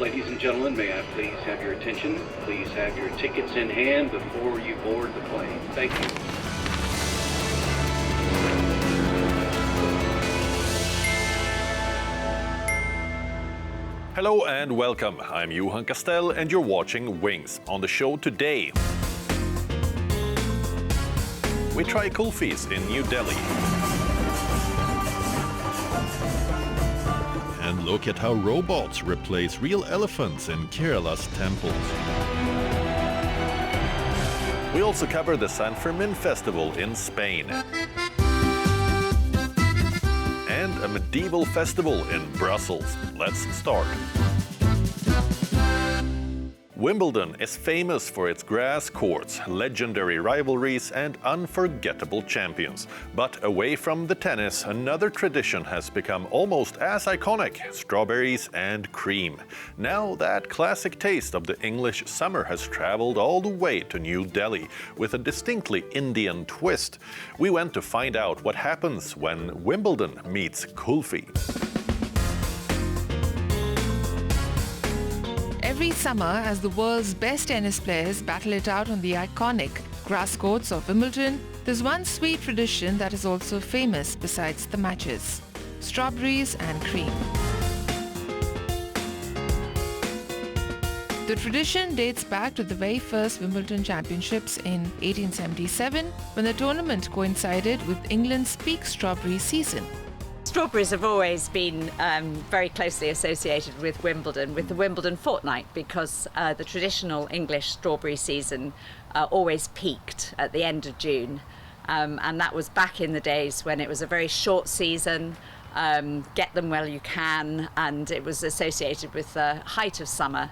Ladies and gentlemen, may I please have your attention? Please have your tickets in hand before you board the plane. Thank you. Hello and welcome. I'm Johan Castell and you're watching Wings. On the show today, we try kulfis in New Delhi. And look at how robots replace real elephants in Kerala's temples. We also cover the Fermin festival in Spain. And a medieval festival in Brussels. Let's start. Wimbledon is famous for its grass courts, legendary rivalries and unforgettable champions. But away from the tennis, another tradition has become almost as iconic: strawberries and cream. Now that classic taste of the English summer has traveled all the way to New Delhi with a distinctly Indian twist. We went to find out what happens when Wimbledon meets Kulfi. Every summer, as the world's best tennis players battle it out on the iconic grass courts of Wimbledon, there's one sweet tradition that is also famous besides the matches: strawberries and cream. The tradition dates back to the very first Wimbledon Championships in 1877, when the tournament coincided with England's peak strawberry season. Strawberries have always been very closely associated with Wimbledon, with the Wimbledon fortnight, because the traditional English strawberry season always peaked at the end of June. And that was back in the days when it was a very short season, get them while you can, and it was associated with the height of summer.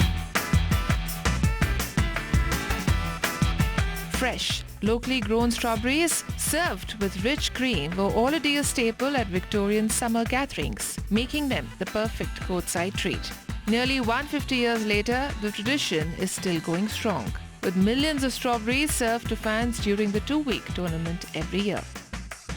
Fresh, locally grown strawberries served with rich cream were already a staple at Victorian summer gatherings, making them the perfect courtside treat. Nearly 150 years later, the tradition is still going strong, with millions of strawberries served to fans during the two-week tournament every year.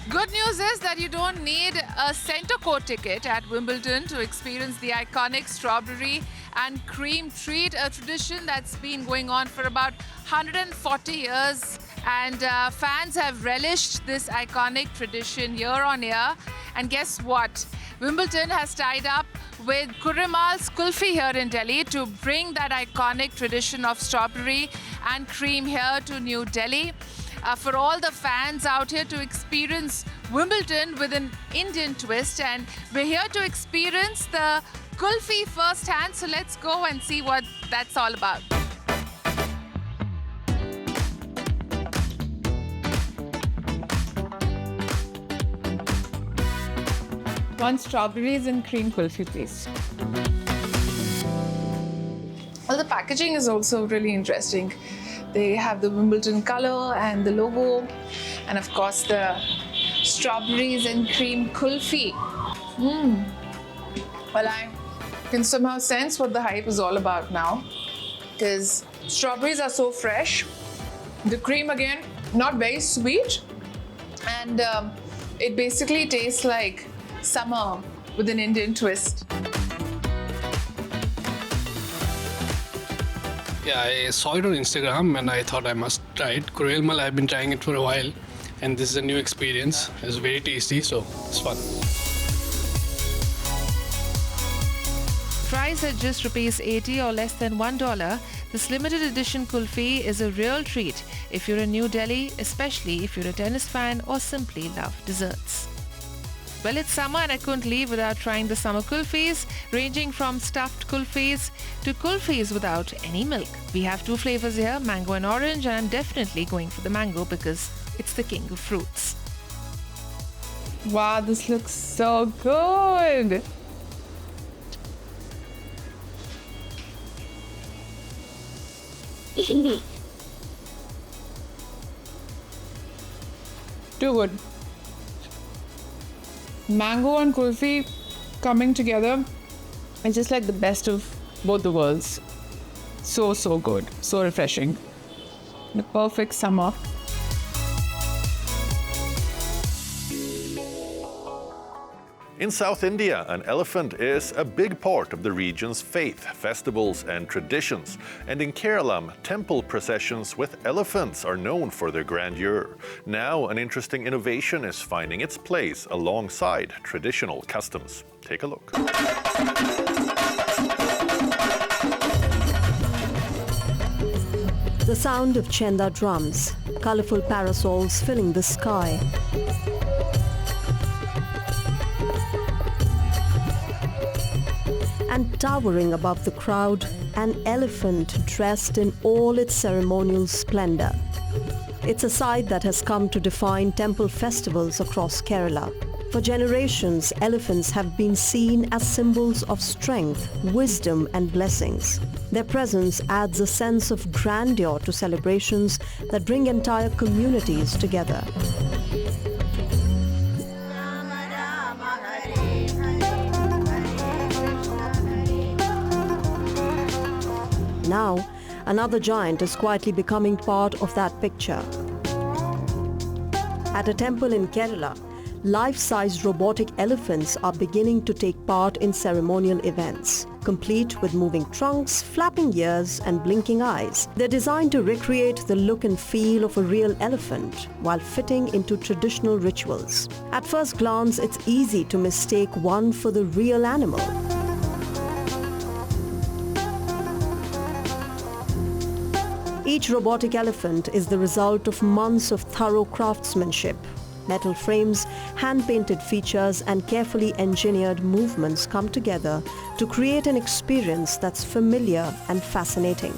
Good news is that you don't need a centre court ticket at Wimbledon to experience the iconic strawberry and cream treat, a tradition that's been going on for about 140 years. And fans have relished this iconic tradition year on year. And guess what? Wimbledon has tied up with Kurrimal's Kulfi here in Delhi to bring that iconic tradition of strawberry and cream here to New Delhi. For all the fans out here to experience Wimbledon with an Indian twist, and we're here to experience the Kulfi firsthand, so let's go and see what that's all about. One strawberries and cream kulfi, please. Well, the packaging is also really interesting. They have the Wimbledon color and the logo, and of course the strawberries and cream kulfi. Well, I can somehow sense what the hype is all about now, because strawberries are so fresh. The cream, again, not very sweet, and it basically tastes like summer with an Indian twist. Yeah, I saw it on Instagram and I thought I must try it. Kurrimal, I've been trying it for a while, and this is a new experience. It's very tasty, so it's fun. Price at just ₹80 or less than $1, this limited edition kulfi is a real treat if you're in New Delhi, especially if you're a tennis fan or simply love desserts. Well, it's summer and I couldn't leave without trying the summer kulfis, ranging from stuffed kulfis to kulfis without any milk. We have two flavors here, mango and orange, and I'm definitely going for the mango because it's the king of fruits. Wow, this looks so good! Too good. Mango and kulfi coming together is just like the best of both the worlds. So good. So refreshing. The perfect summer. In South India, an elephant is a big part of the region's faith, festivals and traditions. And in Kerala, temple processions with elephants are known for their grandeur. Now, an interesting innovation is finding its place alongside traditional customs. Take a look. The sound of chenda drums, colorful parasols filling the sky. And towering above the crowd, an elephant dressed in all its ceremonial splendor. It's a sight that has come to define temple festivals across Kerala. For generations, elephants have been seen as symbols of strength, wisdom and blessings. Their presence adds a sense of grandeur to celebrations that bring entire communities together. Now, another giant is quietly becoming part of that picture. At a temple in Kerala, life-size robotic elephants are beginning to take part in ceremonial events, complete with moving trunks, flapping ears and blinking eyes. They're designed to recreate the look and feel of a real elephant while fitting into traditional rituals. At first glance, it's easy to mistake one for the real animal. Each robotic elephant is the result of months of thorough craftsmanship. Metal frames, hand-painted features and carefully engineered movements come together to create an experience that's familiar and fascinating.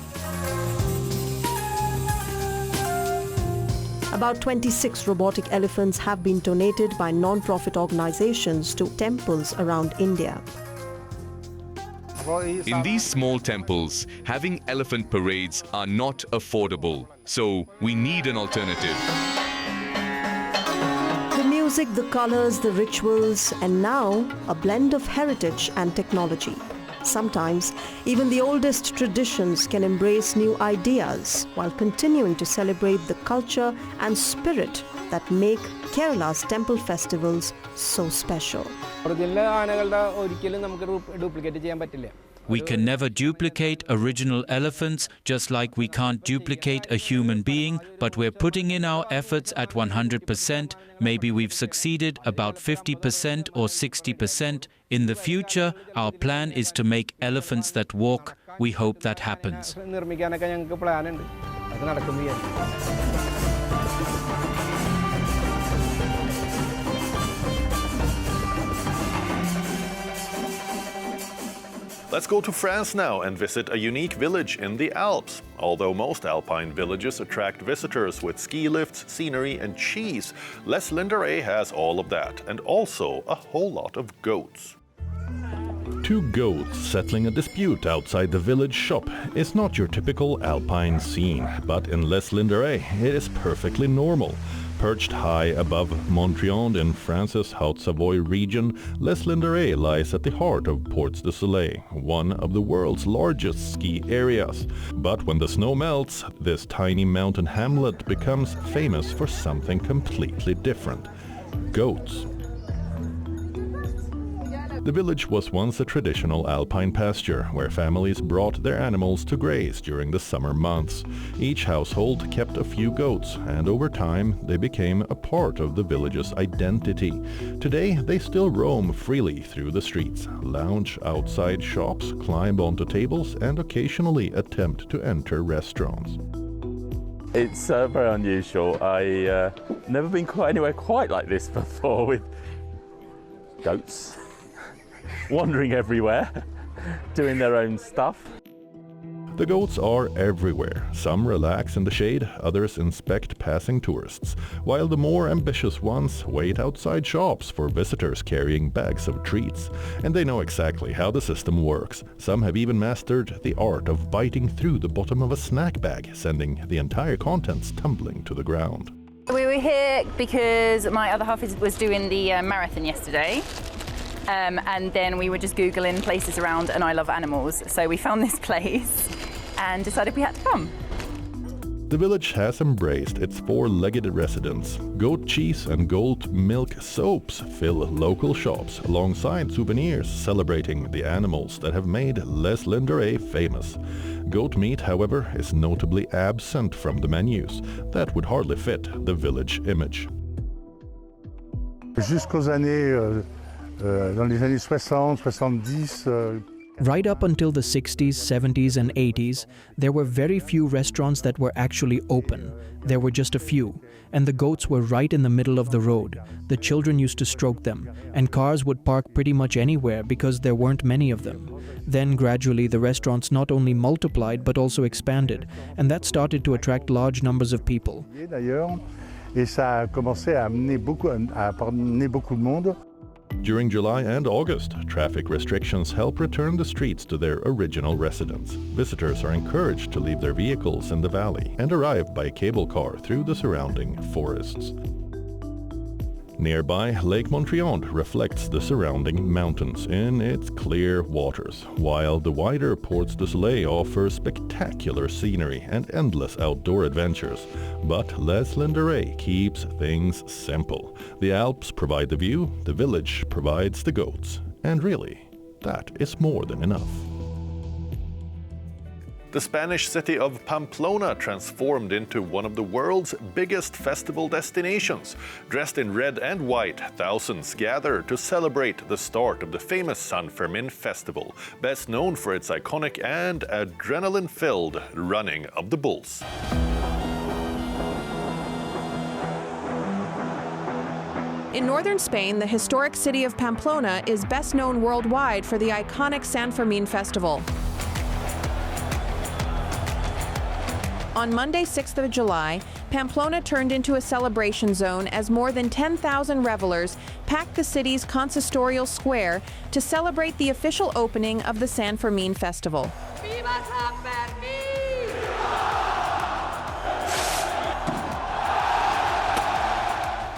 About 26 robotic elephants have been donated by non-profit organizations to temples around India. In these small temples, having elephant parades are not affordable, so we need an alternative. The music, the colors, the rituals, and now a blend of heritage and technology. Sometimes, even the oldest traditions can embrace new ideas while continuing to celebrate the culture and spirit that make Kerala's temple festivals so special. We can never duplicate original elephants, just like we can't duplicate a human being, but we're putting in our efforts at 100%. Maybe we've succeeded about 50% or 60%. In the future, our plan is to make elephants that walk. We hope that happens. Let's go to France now and visit a unique village in the Alps. Although most alpine villages attract visitors with ski lifts, scenery and cheese, Les Linderé has all of that and also a whole lot of goats. Two goats settling a dispute outside the village shop is not your typical alpine scene, but in Les Linderé it is perfectly normal. Perched high above Montriond in France's Haute-Savoie region, Les Linderé lies at the heart of Portes du Soleil, one of the world's largest ski areas. But when the snow melts, this tiny mountain hamlet becomes famous for something completely different: goats. The village was once a traditional alpine pasture where families brought their animals to graze during the summer months. Each household kept a few goats, and over time they became a part of the village's identity. Today they still roam freely through the streets, lounge outside shops, climb onto tables, and occasionally attempt to enter restaurants. It's very unusual. I've never been anywhere quite like this before, with goats wandering everywhere, doing their own stuff. The goats are everywhere. Some relax in the shade, others inspect passing tourists, while the more ambitious ones wait outside shops for visitors carrying bags of treats. And they know exactly how the system works. Some have even mastered the art of biting through the bottom of a snack bag, sending the entire contents tumbling to the ground. We were here because my other half was doing the marathon yesterday. And then we were just Googling places around, and I love animals. So we found this place and decided we had to come. The village has embraced its four-legged residents. Goat cheese and goat milk soaps fill local shops alongside souvenirs celebrating the animals that have made Les Linderé famous. Goat meat, however, is notably absent from the menus. That would hardly fit the village image. Jusqu'aux années, dans les années 60, 70, Right up until the 60s, 70s and 80s, there were very few restaurants that were actually open. There were just a few, and the goats were right in the middle of the road. The children used to stroke them, and cars would park pretty much anywhere because there weren't many of them. Then gradually the restaurants not only multiplied but also expanded, and that started to attract large numbers of people. Et ça a commencé à amener beaucoup de monde. During July and August, traffic restrictions help return the streets to their original residents. Visitors are encouraged to leave their vehicles in the valley and arrive by cable car through the surrounding forests. Nearby, Lake Montreal reflects the surrounding mountains in its clear waters, while the wider Ports du Soleil offers spectacular scenery and endless outdoor adventures. But Les Linderé keeps things simple. The Alps provide the view, the village provides the goats. And really, that is more than enough. The Spanish city of Pamplona transformed into one of the world's biggest festival destinations. Dressed in red and white, thousands gather to celebrate the start of the famous San Fermin festival, best known for its iconic and adrenaline-filled running of the bulls. In northern Spain, the historic city of Pamplona is best known worldwide for the iconic San Fermin festival. On Monday, 6th of July, Pamplona turned into a celebration zone as more than 10,000 revelers packed the city's consistorial square to celebrate the official opening of the San Fermin festival. Viva San Fermin!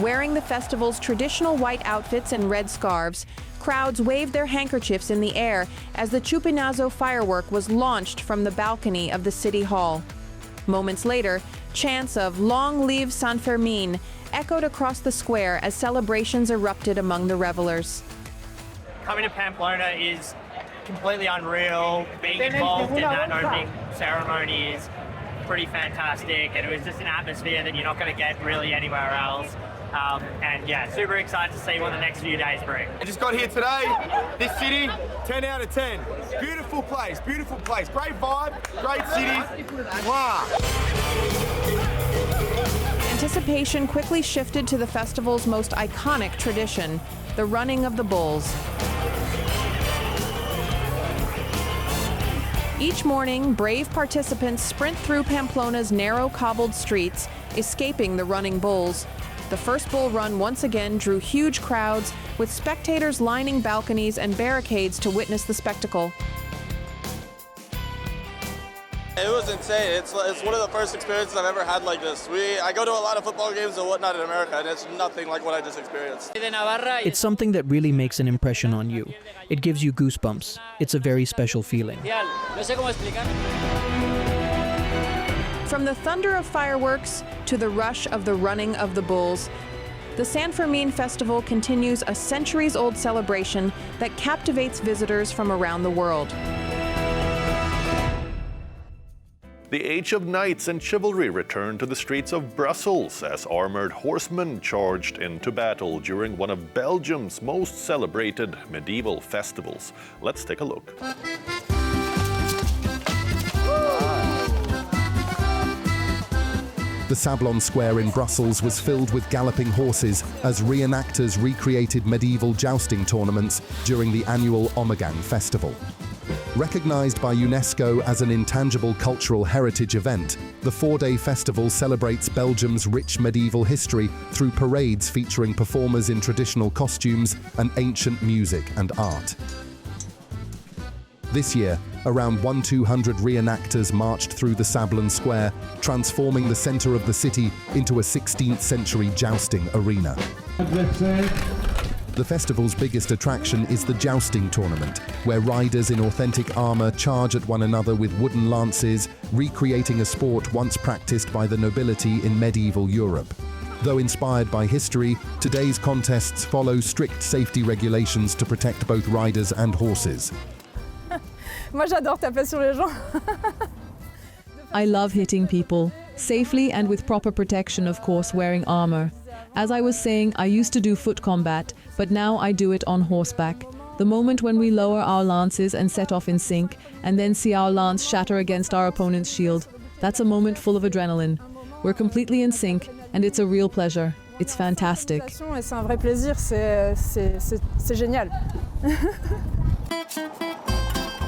Wearing the festival's traditional white outfits and red scarves, crowds waved their handkerchiefs in the air as the Chupinazo firework was launched from the balcony of the city hall. Moments later, chants of "Long live San Fermin" echoed across the square as celebrations erupted among the revelers. Coming to Pamplona is completely unreal. Being involved in that opening ceremony is pretty fantastic, and it was just an atmosphere that you're not going to get really anywhere else. And yeah, super excited to see what the next few days bring. I just got here today. This city, 10 out of 10. Beautiful place, great vibe, great city. Wow. Anticipation quickly shifted to the festival's most iconic tradition, the running of the bulls. Each morning, brave participants sprint through Pamplona's narrow cobbled streets, escaping the running bulls. The first bull run once again drew huge crowds, with spectators lining balconies and barricades to witness the spectacle. It was insane. It's one of the first experiences I've ever had like this. I go to a lot of football games and whatnot in America, and it's nothing like what I just experienced. It's something that really makes an impression on you. It gives you goosebumps. It's a very special feeling. From the thunder of fireworks to the rush of the running of the bulls, the San Fermin Festival continues a centuries-old celebration that captivates visitors from around the world. The age of knights and chivalry returned to the streets of Brussels as armored horsemen charged into battle during one of Belgium's most celebrated medieval festivals. Let's take a look. The Sablon Square in Brussels was filled with galloping horses as reenactors recreated medieval jousting tournaments during the annual Omegang festival. Recognized by UNESCO as an intangible cultural heritage event, the four-day festival celebrates Belgium's rich medieval history through parades featuring performers in traditional costumes and ancient music and art. This year, around 1,200 reenactors marched through the Sablon Square, transforming the center of the city into a 16th century jousting arena. The festival's biggest attraction is the jousting tournament, where riders in authentic armor charge at one another with wooden lances, recreating a sport once practiced by the nobility in medieval Europe. Though inspired by history, today's contests follow strict safety regulations to protect both riders and horses. Moi, j'adore taper sur les gens. I love hitting people, safely and with proper protection, of course, wearing armor. As I was saying, I used to do foot combat, but now I do it on horseback. The moment when we lower our lances and set off in sync, and then see our lance shatter against our opponent's shield, that's a moment full of adrenaline. We're completely in sync, and it's a real pleasure. It's fantastic. C'est un vrai plaisir, c'est génial.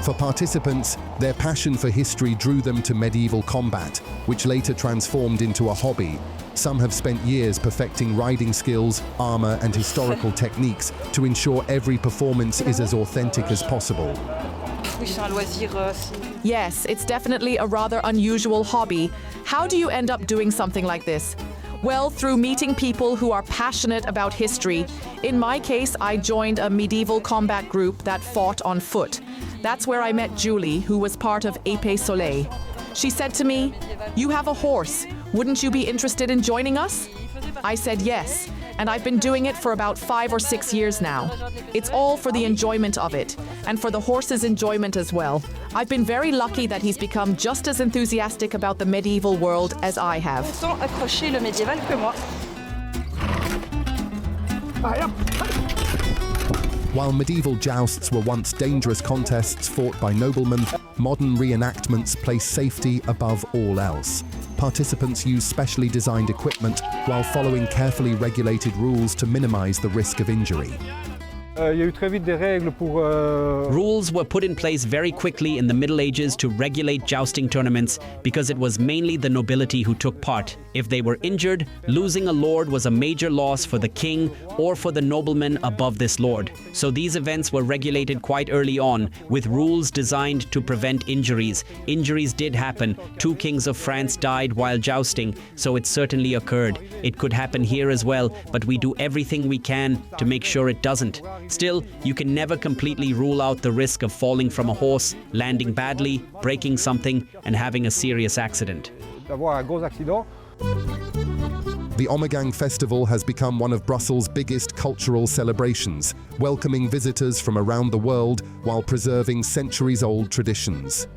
For participants, their passion for history drew them to medieval combat, which later transformed into a hobby. Some have spent years perfecting riding skills, armor, and historical techniques to ensure every performance is as authentic as possible. Yes, it's definitely a rather unusual hobby. How do you end up doing something like this? Well, through meeting people who are passionate about history. In my case, I joined a medieval combat group that fought on foot. That's where I met Julie, who was part of EP137. She said to me, "You have a horse. Wouldn't you be interested in joining us?" I said yes, and I've been doing it for about 5 or 6 years now. It's all for the enjoyment of it, and for the horse's enjoyment as well. I've been very lucky that he's become just as enthusiastic about the medieval world as I have. While medieval jousts were once dangerous contests fought by noblemen, modern reenactments place safety above all else. Participants use specially designed equipment while following carefully regulated rules to minimize the risk of injury. Rules were put in place very quickly in the Middle Ages to regulate jousting tournaments because it was mainly the nobility who took part. If they were injured, losing a lord was a major loss for the king or for the nobleman above this lord. So these events were regulated quite early on, with rules designed to prevent injuries. Injuries did happen. 2 kings of France died while jousting, so it certainly occurred. It could happen here as well, but we do everything we can to make sure it doesn't. Still, you can never completely rule out the risk of falling from a horse, landing badly, breaking something, and having a serious accident. The Ommegang Festival has become one of Brussels' biggest cultural celebrations, welcoming visitors from around the world while preserving centuries-old traditions.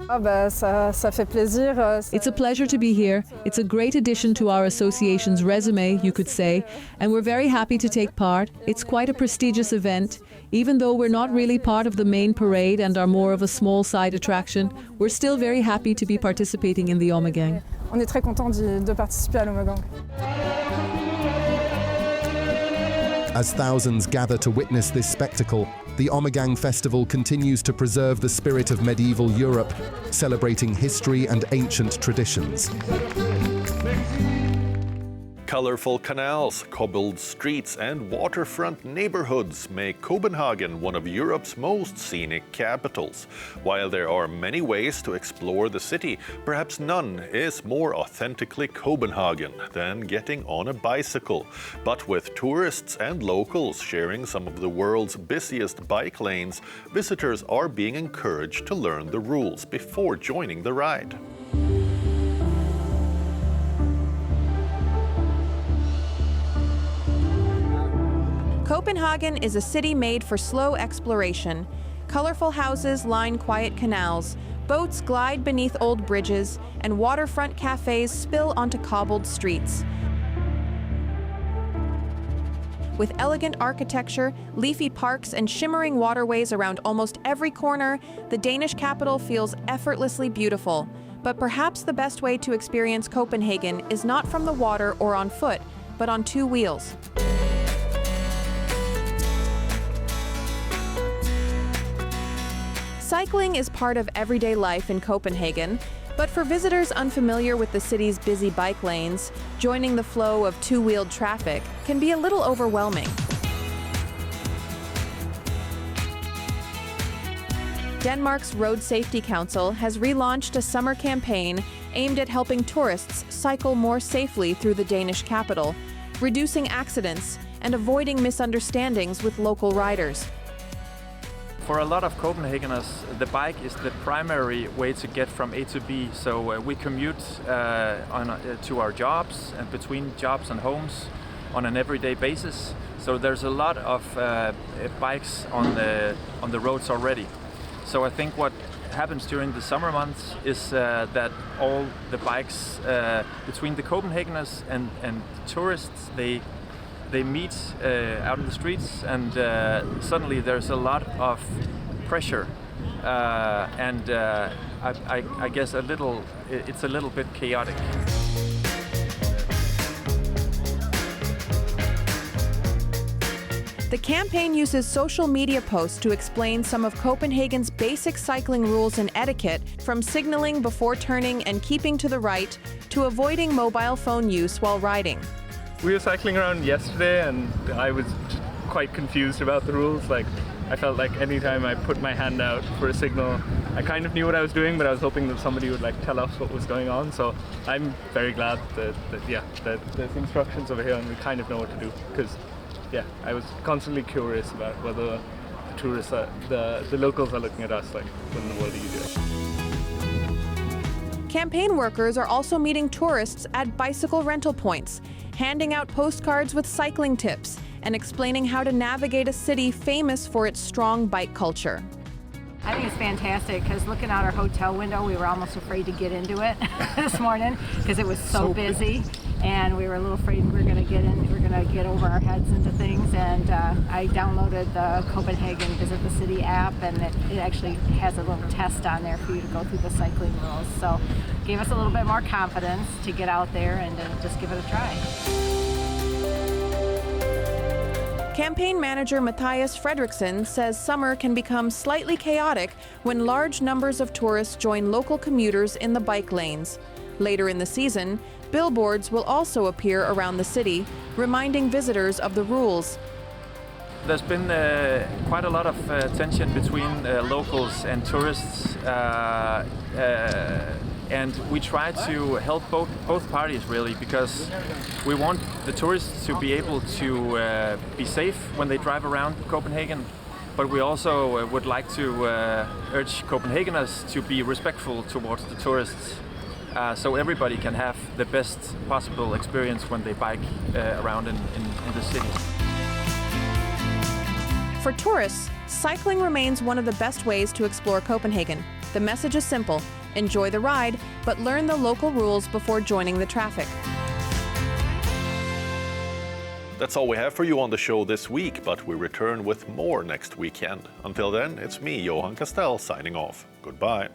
Ça fait plaisir. It's a pleasure to be here. It's a great addition to our association's resume, you could say, and we're very happy to take part. It's quite a prestigious event. Even though we're not really part of the main parade and are more of a small side attraction, we're still very happy to be participating in the Ommegang. On est très content de participer à l'Ommegang. As thousands gather to witness this spectacle, the Ommegang Festival continues to preserve the spirit of medieval Europe, celebrating history and ancient traditions. Colorful canals, cobbled streets and waterfront neighborhoods make Copenhagen one of Europe's most scenic capitals. While there are many ways to explore the city, perhaps none is more authentically Copenhagen than getting on a bicycle. But with tourists and locals sharing some of the world's busiest bike lanes, visitors are being encouraged to learn the rules before joining the ride. Copenhagen is a city made for slow exploration. Colorful houses line quiet canals, boats glide beneath old bridges, and waterfront cafes spill onto cobbled streets. With elegant architecture, leafy parks, and shimmering waterways around almost every corner, the Danish capital feels effortlessly beautiful. But perhaps the best way to experience Copenhagen is not from the water or on foot, but on 2 wheels. Cycling is part of everyday life in Copenhagen, but for visitors unfamiliar with the city's busy bike lanes, joining the flow of 2-wheeled traffic can be a little overwhelming. Denmark's Road Safety Council has relaunched a summer campaign aimed at helping tourists cycle more safely through the Danish capital, reducing accidents, and avoiding misunderstandings with local riders. For a lot of Copenhageners, the bike is the primary way to get from A to B. So we commute to our jobs and between jobs and homes on an everyday basis. So there's a lot of bikes on the roads already. So I think what happens during the summer months is that all the bikes between the Copenhageners and tourists, they meet out in the streets, and suddenly there's a lot of pressure, and I guess it's a little bit chaotic. The campaign uses social media posts to explain some of Copenhagen's basic cycling rules and etiquette, from signaling before turning and keeping to the right, to avoiding mobile phone use while riding. We were cycling around yesterday and I was quite confused about the rules. Like, I felt like anytime I put my hand out for a signal, I kind of knew what I was doing, but I was hoping that somebody would like tell us what was going on. So I'm very glad that there's instructions over here and we kind of know what to do. Because I was constantly curious about whether the tourists, the locals are looking at us like, what in the world are you doing? Campaign workers are also meeting tourists at bicycle rental points, handing out postcards with cycling tips, and explaining how to navigate a city famous for its strong bike culture. I think it's fantastic because looking out our hotel window, we were almost afraid to get into it this morning because it was so busy, and we were a little afraid we were going to get over our heads into things. And I downloaded the Copenhagen Visit the City app, and it actually has a little test on there for you to go through the cycling rules. So it gave us a little bit more confidence to get out there and just give it a try. Campaign manager Matthias Fredriksson says summer can become slightly chaotic when large numbers of tourists join local commuters in the bike lanes. Later in the season, billboards will also appear around the city, reminding visitors of the rules. There's been quite a lot of tension between locals and tourists, and we try to help both parties really, because we want the tourists to be able to be safe when they drive around Copenhagen, but we also would like to urge Copenhageners to be respectful towards the tourists, so everybody can have the best possible experience when they bike around in the city. For tourists, cycling remains one of the best ways to explore Copenhagen. The message is simple: enjoy the ride, but learn the local rules before joining the traffic. That's all we have for you on the show this week, but we return with more next weekend. Until then, it's me, Johan Castell, signing off. Goodbye.